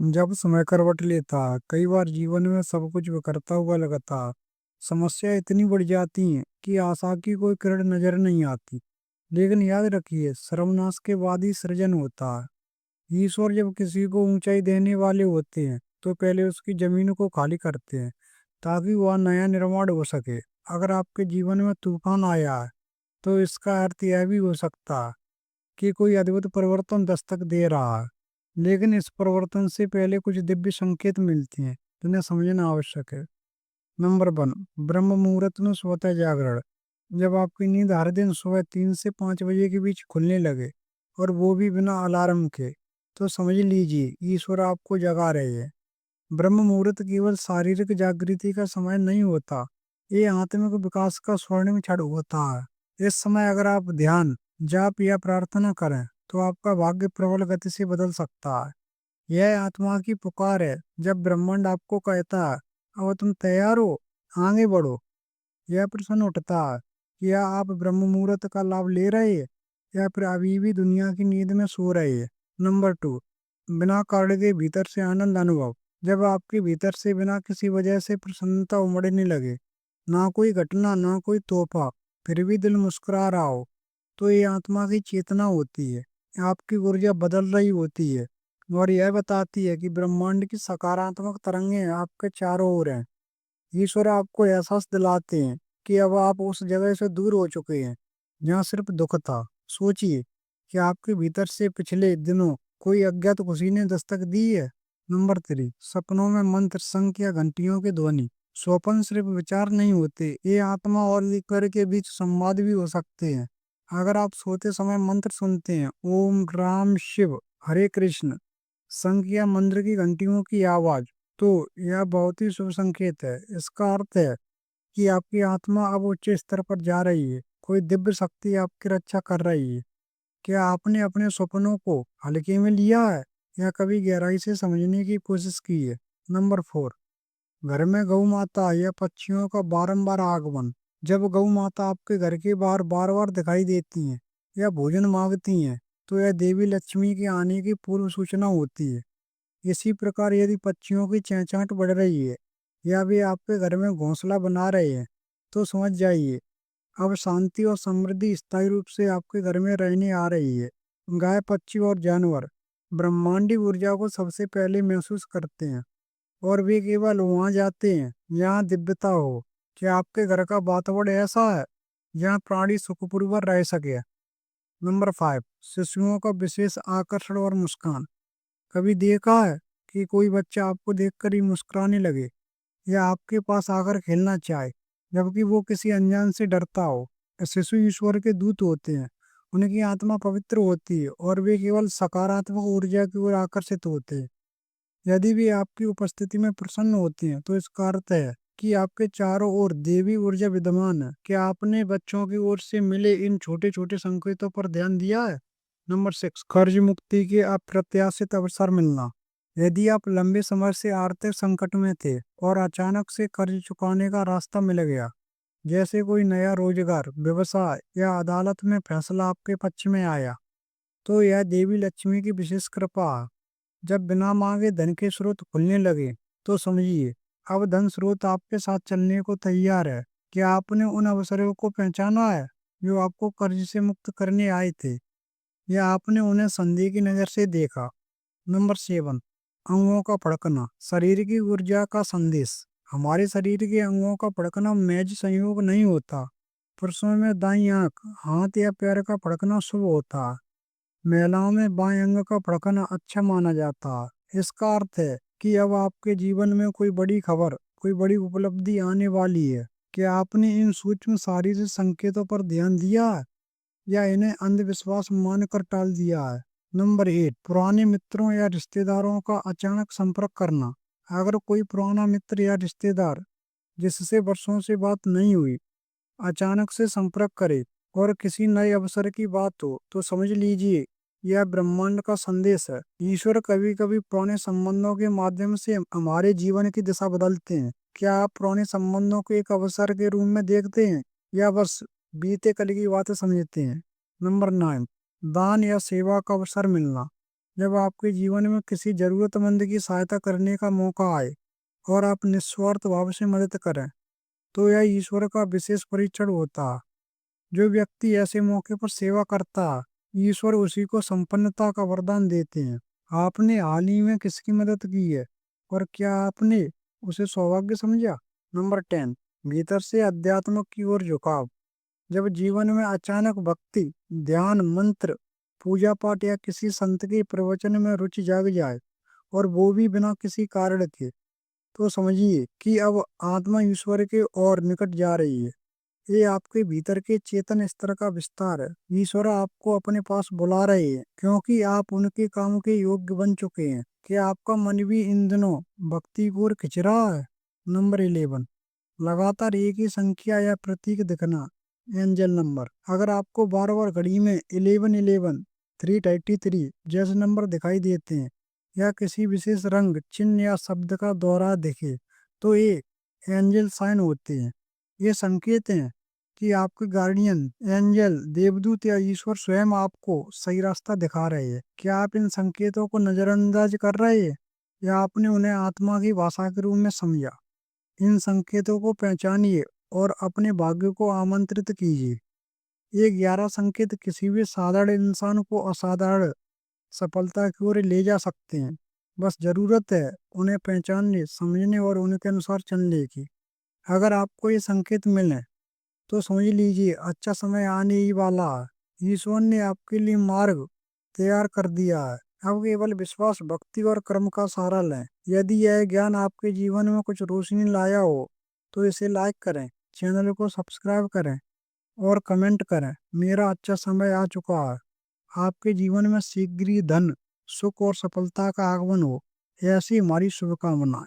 जब समय करवट लेता, कई बार जीवन में सब कुछ बिखरता हुआ लगता। समस्या इतनी बढ़ जाती हैं कि आशा की कोई किरण नजर नहीं आती। लेकिन याद रखिए, सर्वनाश के बाद ही सृजन होता है। ईश्वर जब किसी को ऊंचाई देने वाले होते हैं, तो पहले उसकी जमीन को खाली करते हैं, ताकि वह नया निर्माण हो सके। अगर आपके जीवन में तूफान आया है, तो इसका अर्थ यह भी हो सकता है कि कोई अद्भुत परिवर्तन दस्तक दे रहा है। लेकिन इस परिवर्तन से पहले कुछ दिव्य संकेत मिलते हैं, जिन्हें समझना आवश्यक है। नंबर 1, ब्रह्म मुहूर्त में स्वतः जागरण। जब आपकी नींद हर दिन सुबह 3 से 5 बजे के बीच खुलने लगे, और वो भी बिना अलार्म के, तो समझ लीजिए ईश्वर आपको जगा रहे हैं। ब्रह्म मुहूर्त केवल शारीरिक जागृति का समय नहीं होता, ये आत्मिक विकास का स्वर्णिम क्षण होता है। इस समय अगर आप ध्यान, जाप या प्रार्थना करें, तो आपका भाग्य प्रबल गति से बदल सकता है। यह आत्मा की पुकार है, जब ब्रह्मांड आपको कहता है, अब तुम तैयार हो, आगे बढ़ो। यह प्रश्न उठता है, क्या आप ब्रह्म मुहूर्त का लाभ ले रहे हैं, या फिर अभी भी दुनिया की नींद में सो रहे हैं। नंबर 2, बिना कारण के भीतर से आनंद अनुभव। जब आपके भीतर से बिना किसी वजह से प्रसन्नता उमड़ने लगे, ना कोई घटना, ना कोई तोहफा, फिर भी दिल मुस्कुरा रहा हो, तो ये आत्मा की चेतना होती है। आपकी ऊर्जा बदल रही होती है, और यह बताती है कि ब्रह्मांड की सकारात्मक तरंगें आपके चारों ओर हैं। ईश्वर आपको एहसास दिलाते हैं कि अब आप उस जगह से दूर हो चुके हैं जहाँ सिर्फ दुख था। सोचिए कि आपके भीतर से पिछले दिनों कोई अज्ञात खुशी ने दस्तक दी है। नंबर 3, सपनों में मंत्र, शंख या घंटियों की ध्वनि। स्वप्न सिर्फ विचार नहीं होते, ये आत्मा और ईश्वर के बीच संवाद भी हो सकते हैं। अगर आप सोते समय मंत्र सुनते हैं, ओम राम शिव हरे कृष्ण, शंख या मंदिर की घंटियों की आवाज, तो यह बहुत ही शुभ संकेत है। इसका अर्थ है कि आपकी आत्मा अब उच्च स्तर पर जा रही है, कोई दिव्य शक्ति आपकी रक्षा कर रही है। क्या आपने अपने सपनों को हल्के में लिया है, या कभी गहराई से समझने की कोशिश की है। नंबर 4, घर में गौ माता या पक्षियों का बारंबार आगमन। जब गौ माता आपके घर के बाहर बार बार दिखाई देती हैं या भोजन मांगती हैं, तो यह देवी लक्ष्मी के आने की पूर्व सूचना होती है। इसी प्रकार यदि पक्षियों की चहचहाट बढ़ रही है, या वे आपके घर में घोंसला बना रहे हैं, तो समझ जाइए अब शांति और समृद्धि स्थायी रूप से आपके घर में रहने आ रही है। गाय, पक्षी और जानवर ब्रह्मांडी ऊर्जा को सबसे पहले महसूस करते हैं, और वे केवल वहां जाते हैं जहाँ दिव्यता हो। क्या आपके घर का वातावरण ऐसा है जहाँ प्राणी सुखपूर्वक रह सके। नंबर 5, शिशुओं का विशेष आकर्षण और मुस्कान। कभी देखा है कि कोई बच्चा आपको देखकर ही मुस्कुराने लगे, या आपके पास आकर खेलना चाहे, जबकि वो किसी अनजान से डरता हो। शिशु ईश्वर के दूत होते हैं, उनकी आत्मा पवित्र होती है, और वे केवल सकारात्मक ऊर्जा की ओर आकर्षित होते हैं। यदि वे आपकी उपस्थिति में प्रसन्न होते हैं, तो इसका अर्थ है कि आपके चारों ओर देवी ऊर्जा विद्यमान है। क्या आपने बच्चों की ओर से मिले इन छोटे छोटे संकेतों पर ध्यान दिया है। नंबर 6, कर्ज मुक्ति के अप्रत्याशित अवसर मिलना। यदि आप लंबे समय से आर्थिक संकट में थे, और अचानक से कर्ज चुकाने का रास्ता मिल गया, जैसे कोई नया रोजगार, व्यवसाय या अदालत में फैसला आपके पक्ष में आया, तो यह देवी लक्ष्मी की विशेष कृपा है। जब बिना मांगे धन के स्रोत खुलने लगे, तो समझिए अब धन स्रोत आपके साथ चलने को तैयार है। क्या आपने उन अवसरों को पहचाना है जो आपको कर्ज से मुक्त करने आए थे, या आपने उन्हें संदेह की नजर से देखा। नंबर 7, अंगों का फड़कना, शरीर की ऊर्जा का संदेश। हमारे शरीर के अंगों का फड़कना महज संयोग नहीं होता। पुरुषों में दाईं आंख, हाथ या पैर का फड़कना शुभ होता है। महिलाओं में बाएं अंग का फड़कना अच्छा माना जाता है। इसका अर्थ है कि अब आपके जीवन में कोई बड़ी खबर, कोई बड़ी उपलब्धि आने वाली है। क्या आपने इन सूक्ष्म शारीरिक संकेतों पर ध्यान दिया है, या इन्हें अंधविश्वास मानकर टाल दिया है। नंबर 8, पुराने मित्रों या रिश्तेदारों का अचानक संपर्क करना। अगर कोई पुराना मित्र या रिश्तेदार जिससे वर्षों से बात नहीं हुई, अचानक से संपर्क करे, और किसी नए अवसर की बात हो, तो समझ लीजिए यह ब्रह्मांड का संदेश है। ईश्वर कभी कभी पुराने संबंधों के माध्यम से हमारे जीवन की दिशा बदलते हैं। क्या आप पुराने संबंधों को एक अवसर के रूप में देखते हैं, या बस बीते कल की बातें समझते हैं। नंबर 9, दान या सेवा का अवसर मिलना। जब आपके जीवन में किसी जरूरतमंद की सहायता करने का मौका आए और आप निस्वार्थ भाव से मदद करें, तो यह ईश्वर का विशेष परीक्षण होता है। जो व्यक्ति ऐसे मौके पर सेवा करता है, ईश्वर उसी को संपन्नता का वरदान देते हैं। आपने हाल ही में किसकी मदद की है और क्या आपने उसे सौभाग्य समझा? नंबर 10, भीतर से अध्यात्म की ओर झुकाव। जब जीवन में अचानक भक्ति, ध्यान, मंत्र, पूजा पाठ या किसी संत के प्रवचन में रुचि जाग जाए, और वो भी बिना किसी कारण के, तो समझिए कि अब आत्मा ईश्वर के और निकट जा रही है। ये आपके भीतर के चेतन स्तर का विस्तार है। ईश्वर आपको अपने पास बुला रहे हैं क्योंकि आप उनके काम के योग्य बन चुके हैं। क्या आपका मन भी इन दिनों भक्ति की ओर खिंच रहा है? नंबर 11, लगातार एक ही संख्या या प्रतीक दिखना, एंजल नंबर। अगर आपको बार बार घड़ी में 1111, 333 जैसे नंबर दिखाई देते हैं या किसी विशेष रंग, चिन्ह या शब्द का दोहरा दिखे, तो ये एंजल साइन होते हैं। ये संकेत हैं कि आपके गार्डियन एंजल, देवदूत या ईश्वर स्वयं आपको सही रास्ता दिखा रहे हैं। क्या आप इन संकेतों को नजरअंदाज कर रहे हैं या आपने उन्हें आत्मा की भाषा के रूप में समझा? इन संकेतों को पहचानिए और अपने भाग्य को आमंत्रित कीजिए। ये 11 संकेत किसी भी साधारण इंसान को असाधारण सफलता की ओर ले जा सकते हैं। बस जरूरत है उन्हें पहचानने, समझने और उनके अनुसार चलने की। अगर आपको ये संकेत मिले तो समझ लीजिए अच्छा समय आने ही वाला है। ईश्वर ने आपके लिए मार्ग तैयार कर दिया है। अब केवल विश्वास, भक्ति और कर्म का सहारा लें। यदि यह ज्ञान आपके जीवन में कुछ रोशनी लाया हो तो इसे लाइक करें, चैनल को सब्सक्राइब करें और कमेंट करें। मेरा अच्छा समय आ चुका है। आपके जीवन में शीघ्र ही धन, सुख और सफलता का आगमन हो, ऐसी हमारी शुभकामनाएं।